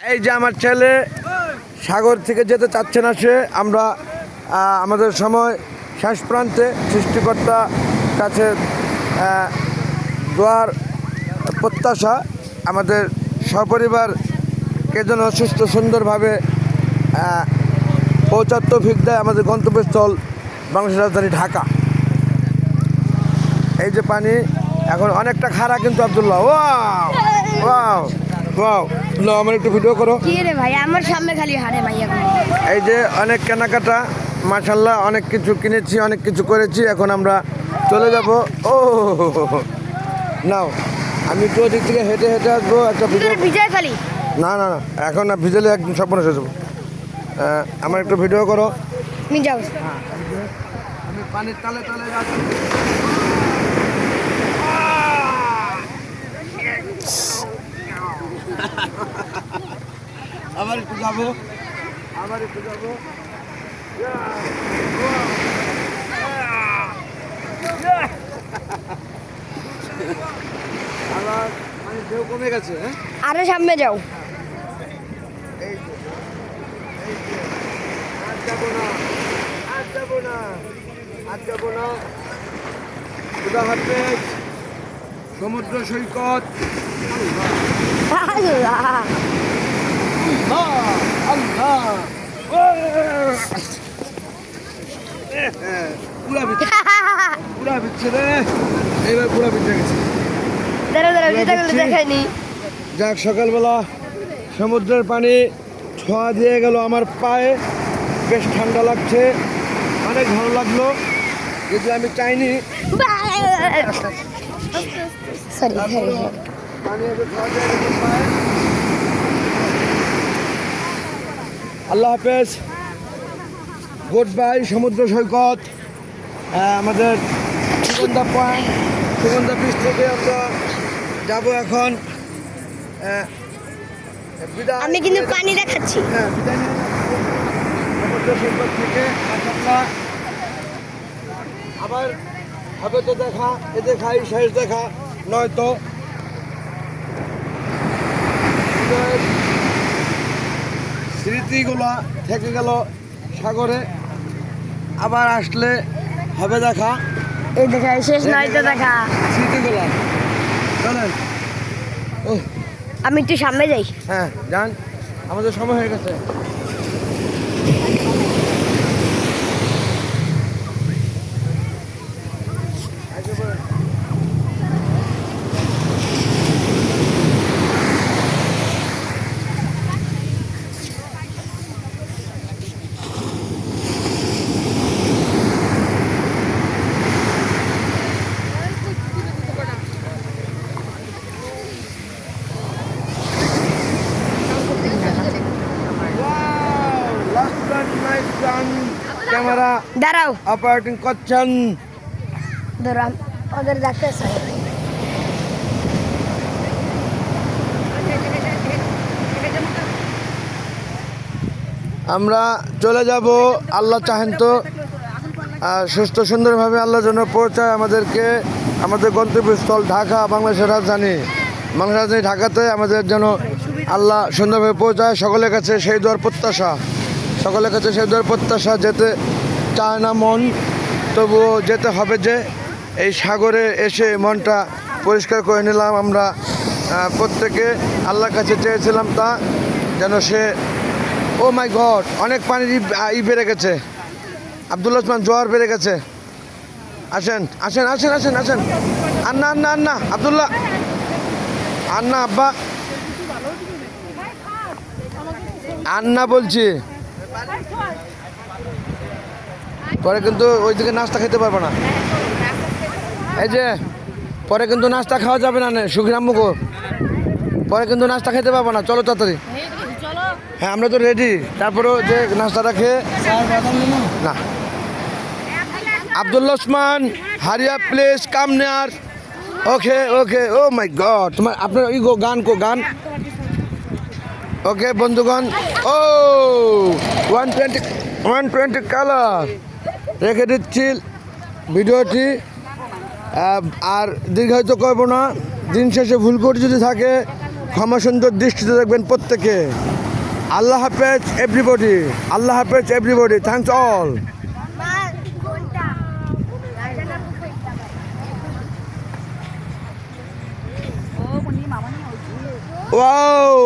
এই যে আমার ছেলে সাগর থেকে যেতে চাচ্ছে না সে। আমরা আমাদের সময় শেষ প্রান্তে সৃষ্টিকর্তা কাছে দোয়ার প্রত্যাশা আমাদের সপরিবারকে যেন সুস্থ সুন্দরভাবে পৌঁছার তৌফিক দেয় আমাদের গন্তব্যস্থল বাংলাদেশের রাজধানী ঢাকা। এই যে পানি এখন অনেকটা খাড়া কিন্তু আব্দুল্লাহ। ওয়াও ওয়াও ওয়াও, আমার একটু ভিডিও করো। কি রে ভাই, আমার সামনে খালি হারে ভাই। এই যে অনেক কেনাকাটা, মাশাআল্লাহ অনেক কিছু কিনেছি, অনেক কিছু করেছি। এখন আমরা চলে যাব। ও নাও, আমি তো ওদিক থেকে হেঁটে হেঁটে আসবো একটা ভিডিও। ভিজাই খালি না না না, এখন না ভিজেলে একদম স্বপ্ন হয়ে যাবো। আমার একটু ভিডিও করো। তুমি যাও। আমি পানির তালে তালে যাচ্ছি। আবার একটু যাবো, আবার একটু যাবো। আবার মানে ঢেউ কমে গেছে। আরো সামনে যাও। এই আর যাবো না, আর যাবো না, আর যাবো না। খুদা হাফেজ। সমুদ্র সৈকত। পুরা ভিজছে রে, এইবার পুরা ভিজে গেছে। দেখাইনি। যাক, সকালবেলা সমুদ্রের পানি ছোঁয়া দিয়ে গেল আমার পায়ে, বেশ ঠান্ডা লাগছে, অনেক ভালো লাগলো, কিন্তু আমি চাইনি। পানি এসে ছোঁয়া দিয়ে গেল পায়ে। আল্লাহ হাফেজ, গুড বাই সমুদ্র সৈকত। আমাদের সুগন্ধা পয়েন্ট, সুগন্ধা বিচ থেকে আমরা যাবো এখন। আমি কিন্তু পানি দেখাচ্ছি। হ্যাঁ, বিদায় নিয়ে যাবো সমুদ্র সৈকত থেকে। মাশাআল্লাহ, আবার হবে তো দেখা, এ দেখাই শেষ দেখা নয়তো। স্মৃতিগুলা থেকে গেল সাগরে, আবার আসলে হবে দেখা। এই দেখা শেষ নয় তো দেখা। স্মৃতিগুলা চলেন। ও আমি একটু সামনে যাই। হ্যাঁ যান, আমাদের সময় হয়ে গেছে। ক্যামেরা দাঁড়াও, অপারেটিং করছেন। ধরো ওদের ডাকতেছে। আমরা চলে যাব, আল্লাহ চাহেন তো সুস্থ সুন্দরভাবে আল্লাহ যেন পৌঁছায় আমাদেরকে আমাদের গন্তব্যস্থল ঢাকা, বাংলাদেশের রাজধানী। বাংলাদেশের রাজধানী ঢাকাতে আমাদের যেন আল্লাহ সুন্দরভাবে পৌঁছায়। সকলের কাছে সেই দোয়ার প্রত্যাশা, সকলের কাছে সেই দোয়ার প্রত্যাশা। যেতে চায় না মন, তবুও যেতে হবে। যে এই সাগরে এসে মনটা পরিষ্কার করে নিলাম আমরা প্রত্যেকে। আল্লাহর কাছে চেয়েছিলাম তা যেন সে, ও মাই গড, অনেক পানির বেড়ে গেছে আব্দুল্লাহ ওসমান, জোয়ার বেড়ে গেছে। আসেন আসেন আসেন আসেন আসেন। আন্না আন্না আন্না আব্দুল্লাহ, আন্না আব্বা, আন্না বলছি। পরে কিন্তু ওই দিকে নাস্তা খেতে পারবো না। এই যে পরে কিন্তু নাস্তা খাওয়া যাবে না, সুখী আম্মুকো। পরে কিন্তু নাস্তা খেতে পারবো না, চলো তাড়াতাড়ি। হ্যাঁ, আমরা তো রেডি। তারপরেও যে নাস্তাটা খেয়ে না। আব্দুল্লাহ ওসমান, হারিয়া প্লেস কাম নেয়ার। ওকে ওকে, ও মাই গড, তোমার আপনার ইগো গান কো গান। ওকে বন্ধুগণ, ও 120 কালার রেখে দিচ্ছি ভিডিওটি। আর দীর্ঘায়িত করবো না। দিন শেষে ভুল করে যদি থাকে ক্ষমা সুন্দর দৃষ্টিতে দেখবেন প্রত্যেকে। আল্লাহ হাফেজ এভরিবডি, আল্লাহ হাফেজ এভরিবডি, থ্যাংকস অল। ওয়াও